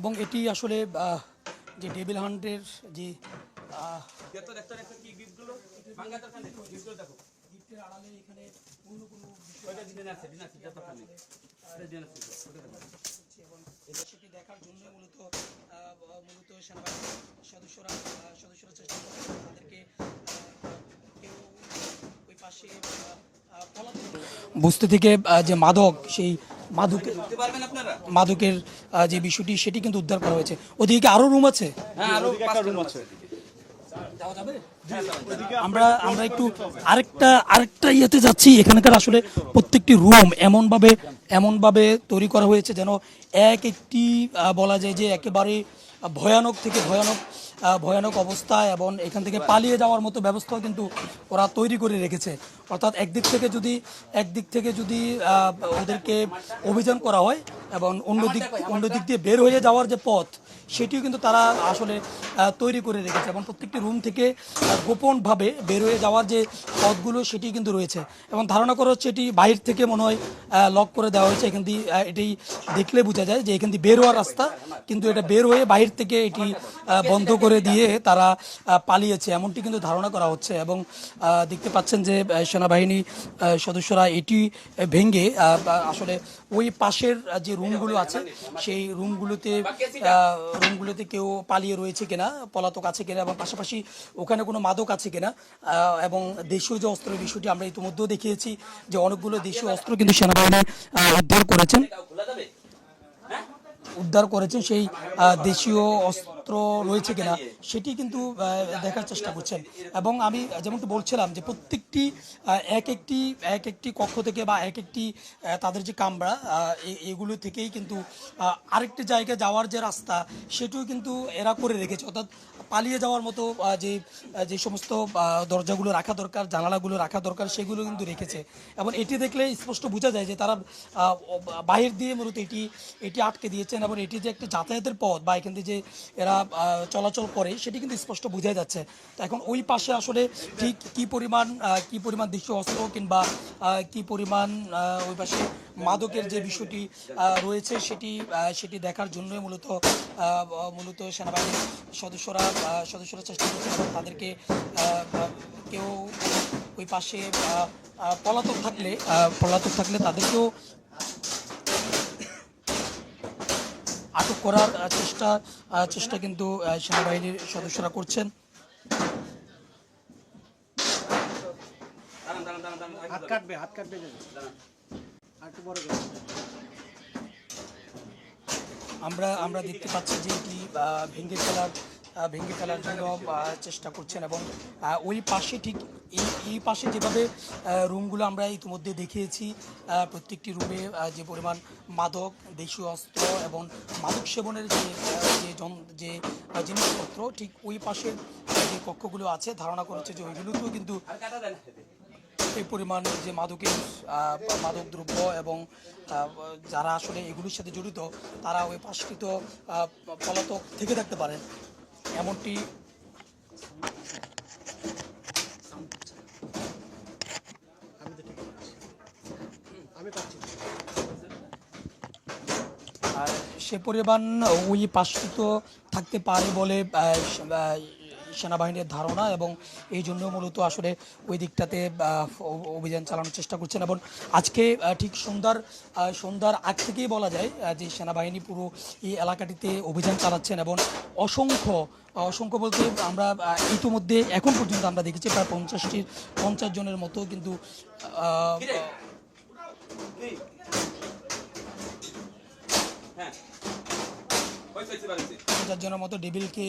এবং এটি আসলে যে ডেভিল হান্টের যে গিফটের আড়ালে এখানে অন্য কোনো সেটি দেখার জন্য মূলত সেনাবাহিনীর সদস্যরা চেষ্টা করছেন তাদেরকে কেউ ওই পাশে বস্তি থেকে যে মাদক সেই মাদকের যে বিষয়টি সেটি কিন্তু উদ্ধার করা হয়েছে। ওদিকে আরো রুম আছে, আমরা একটু আরেকটা ইয়েতে যাচ্ছি। এখানকার আসলে প্রত্যেকটি রুম এমনভাবে তৈরি করা হয়েছে যেন একটি বলা যায় যে একেবারে ভয়ানক থেকে ভয়ানক অবস্থা, এবং এখান থেকে পালিয়ে যাওয়ার মতো ব্যবস্থাও কিন্তু ওরা তৈরি করে রেখেছে। অর্থাৎ একদিক থেকে যদি ওদেরকে অভিযান করা হয় এবং অন্য দিক দিয়ে বের হয়ে যাওয়ার যে পথ সেটিও কিন্তু তারা আসলে তৈরি করে রেখেছে, এবং প্রত্যেকটি রুম থেকে গোপনভাবে বের হয়ে যাওয়ার যে পথগুলো সেটি কিন্তু রয়েছে, এবং ধারণা করা হচ্ছে এটি বাইরে থেকে মনে হয় লক করে দেওয়া হয়েছে। এখান দিয়ে এটি দেখলে বোঝা যায় যে এখান দিয়ে বের হওয়ার রাস্তা, কিন্তু এটা বের হয়ে বাইরে থেকে এটি বন্ধ করে দিয়ে তারা পালিয়েছে এমনটি কিন্তু ধারণা করা হচ্ছে। এবং দেখতে পাচ্ছেন যে সেনাবাহিনী সদস্যরা এটি ভেঙে আসলে ওই পাশের যে রুমগুলো আছে সেই রুমগুলোতে কেউ পালিয়ে রয়েছে কিনা, পলাতক আছে কিনা, এবং পাশাপাশি ওখানে কোনো মাদক আছে কিনা, এবং দেশীয় যে অস্ত্রের বিষয়টি আমরা ইতিমধ্যেও দেখিয়েছি যে অনেকগুলো দেশীয় অস্ত্র কিন্তু সেনাবাহিনী উদ্ধার করেছেন সেই দেশীয় অস্ত্র রয়েছে কিনা সেটি কিন্তু দেখার চেষ্টা করছেন। এবং আমি যেমনটি বলছিলাম যে প্রত্যেকটি এক একটি কক্ষ থেকে বা এক একটি তাদের যে কামরা এগুলো থেকেই কিন্তু আরেকটি জায়গায় যাওয়ার যে রাস্তা সেটিও কিন্তু এরা করে রেখেছে। অর্থাৎ পালিয়ে যাওয়ার মতো যে সমস্ত দরজাগুলো রাখা দরকার, জানালাগুলো রাখা দরকার সেগুলো কিন্তু রেখেছে। এবং এটি দেখলে স্পষ্ট বোঝা যায় যে তারা বাহির দিয়ে মূলত এটি আটকে দিয়েছেন, এবং এটি যে একটা যাতায়াতের পথ বা এখান থেকে যে এরা চলাচল করে সেটি কিন্তু স্পষ্ট বোঝা যাচ্ছে। তো এখন ওই পাশে আসলে ঠিক কী পরিমাণ দেশীয় অস্ত্র কিংবা কী পরিমাণ ওই পাশে মাদকের যে বিষয়টি রয়েছে সেটি দেখার জন্যই মূলত সেনাবাহিনীর সদস্যরা চেষ্টা করছেন, এবং তাদেরকে কেউ ওই পাশে পলাতক থাকলে তাদেরকেও আটক করার চেষ্টা কিন্তু সেনাবাহিনীর সদস্যরা করছেন। আমরা দেখতে পাচ্ছি যে এটি ভেঙে ফেলার জন্য চেষ্টা করছেন, এবং ওই পাশে ঠিক এই পাশে যেভাবে রুমগুলো আমরা ইতিমধ্যে দেখিয়েছি, প্রত্যেকটি রুমে যে পরিমাণ মাদক, দেশীয় অস্ত্র এবং মাদক সেবনের যে জিনিসপত্র, ঠিক ওই পাশের যে কক্ষগুলো আছে ধারণা করেছে যে ওইগুলোতেও কিন্তু এই পরিমাণ যে মাদক দ্রব্য এবং যারা আসলে এগুলোর সাথে জড়িত তারা ওই পাশকৃত পলাতক থেকে থাকতে পারেন এমনটি আর সে পরিমাণ ওই পাশকৃত থাকতে পারে বলে সেনাবাহিনীর ধারণা, এবং এই জন্য মূলত আসলে ওই দিকটাতে অভিযান চালানোর চেষ্টা করছেন। এবং আজকে ঠিক সন্ধ্যার আগ থেকেই বলা যায় যে সেনাবাহিনী পুরো এই এলাকাটিতে অভিযান চালাচ্ছেন, এবং অসংখ্য বলতে আমরা ইতিমধ্যে এখন পর্যন্ত আমরা দেখেছি প্রায় 50 জনের মতো কিন্তু 50 জনের মতো ডেভিলকে